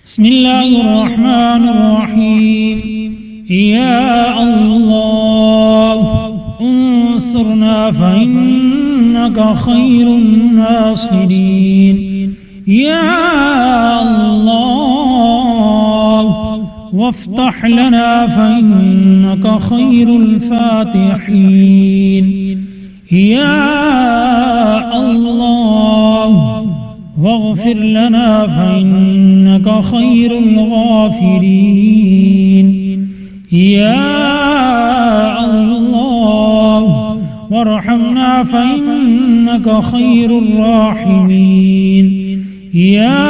بسم الله الرحمن الرحيم. يا الله انصرنا فإنك خير الناصرين. يا الله وافتح لنا فإنك خير الفاتحين. يا الله واغفر لنا فإنك خير الغافرين. يا الله وارحمنا فإنك خير الراحمين. يا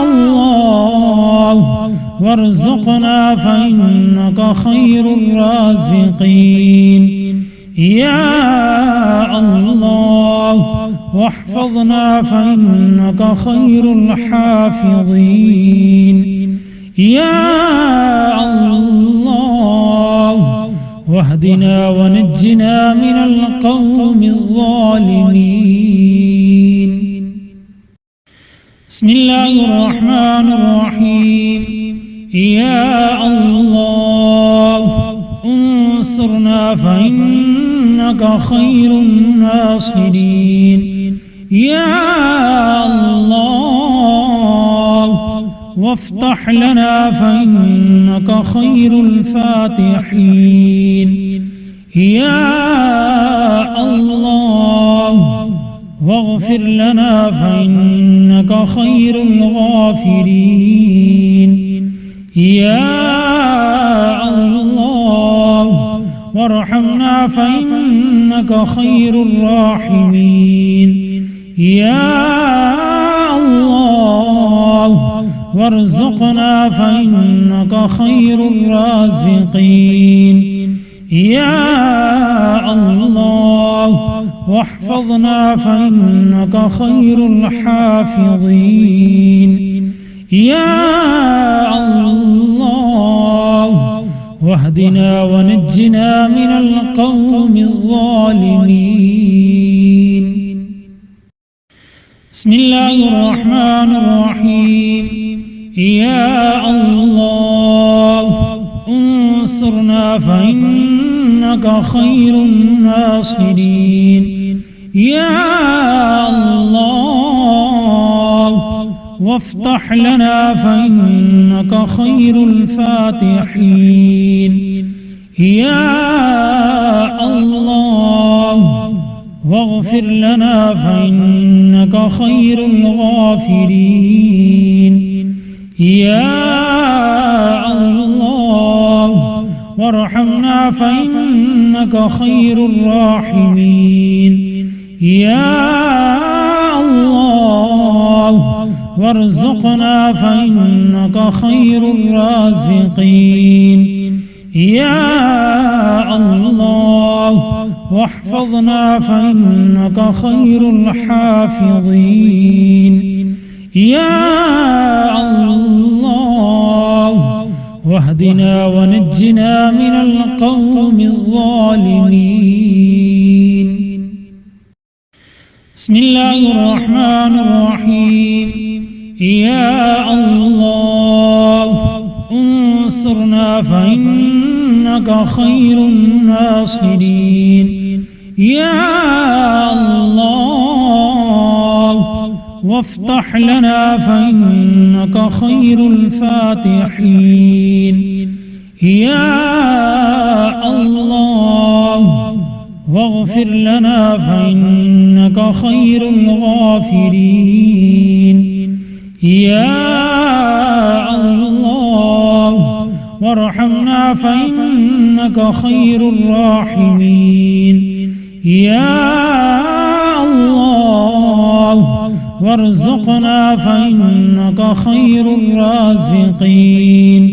الله وارزقنا فإنك خير الرازقين. يا الله واحفظنا فإنك خير الحافظين. يا الله واهدنا ونجنا من القوم الظالمين. بسم الله الرحمن الرحيم. يا الله انصرنا فإنك خير الناصرين. يا الله وافتح لنا فإنك خير الفاتحين. يا الله واغفر لنا فإنك خير الغافرين. يا الله وارحمنا فإنك خير الراحمين. يا الله وارزقنا فإنك خير الرازقين. يا الله واحفظنا فإنك خير الحافظين. يا الله واهدنا ونجنا من القوم الظالمين. بسم الله الرحمن الرحيم. يا الله انصرنا فإنك خير الناصرين. يا الله وافتح لنا فإنك خير الفاتحين. يا الله واغفر لنا فإنك خير الغافرين. يا الله وارحمنا فإنك خير الراحمين. يا الله وارزقنا فإنك خير الرازقين. يا الله واحفظنا فإنك خير الحافظين. يا الله واهدنا ونجنا من القوم الظالمين. بسم الله الرحمن الرحيم. يا الله انصرنا فإنك خير الناصرين. يا الله وافتح لنا فإنك خير الفاتحين. يا الله واغفر لنا فإنك خير الغافرين. يا الله وارحمنا فإنك خير الراحمين. يا الله وارزقنا فإنك خير الرازقين.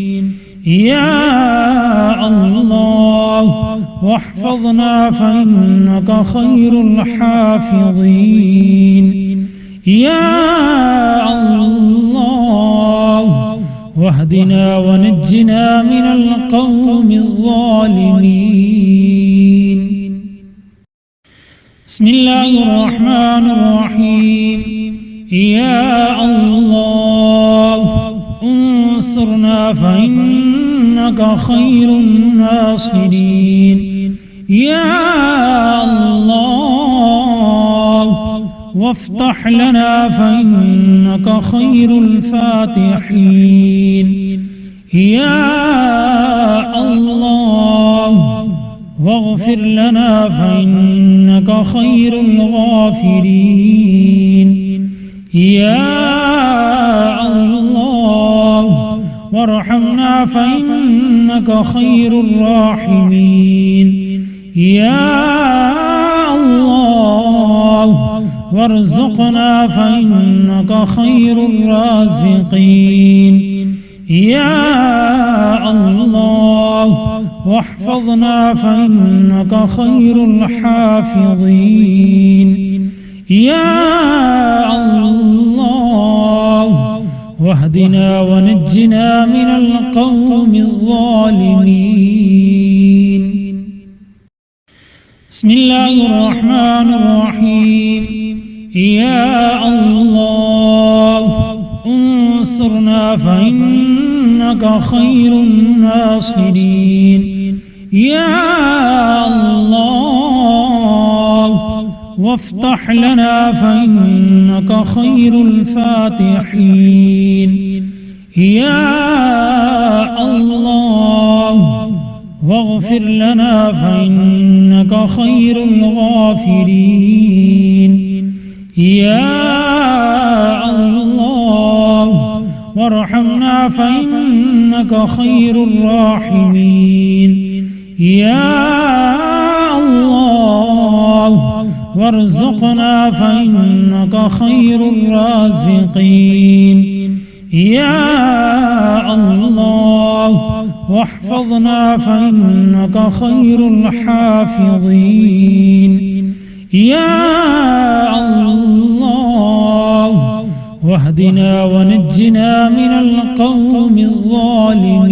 يا الله واحفظنا فإنك خير الحافظين. يا الله واهدنا ونجنا من القوم الظالمين. بسم الله الرحمن الرحيم. يا الله فإنك خير الناصرين يا الله وافتح لنا فإنك خير الفاتحين يا الله واغفر لنا فإنك خير الغافرين يا الله وارحمنا فإنك خير الراحمين يا الله وارزقنا فإنك خير الرازقين يا الله واحفظنا فإنك خير الحافظين يا الله واهدنا ونجنا من القوم الظالمين بسم الله الرحمن الرحيم يا الله انصرنا فإنك خير الناصرين يا الله وافتح لنا فإنك خير الفاتحين يا الله واغفر لنا فإنك خير الغافرين يا الله وارحمنا فإنك خير الراحمين يا الله وارزقنا فإنك خير الرازقين يا الله واحفظنا فإنك خير الحافظين يا الله واهدنا ونجنا من القوم الظالمين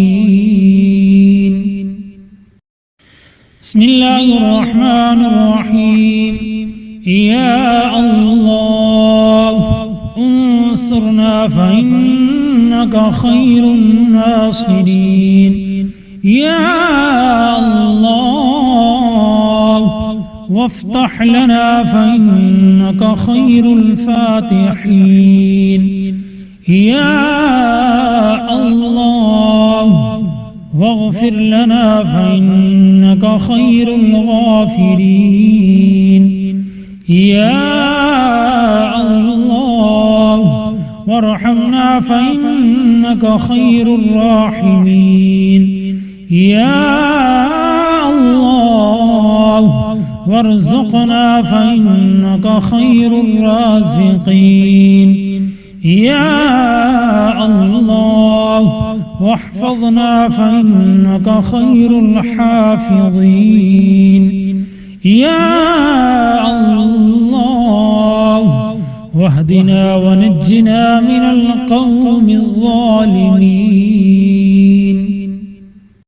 بسم الله الرحمن الرحيم يا الله انصرنا فإنك خير الناصرين يا الله وافتح لنا فإنك خير الفاتحين يا الله واغفر لنا فإنك خير الغافرين يا الله وارحمنا فإنك خير الراحمين يا الله وارزقنا فإنك خير الرازقين يا الله واحفظنا فإنك خير الحافظين يا الله واهدنا ونجنا من القوم الظالمين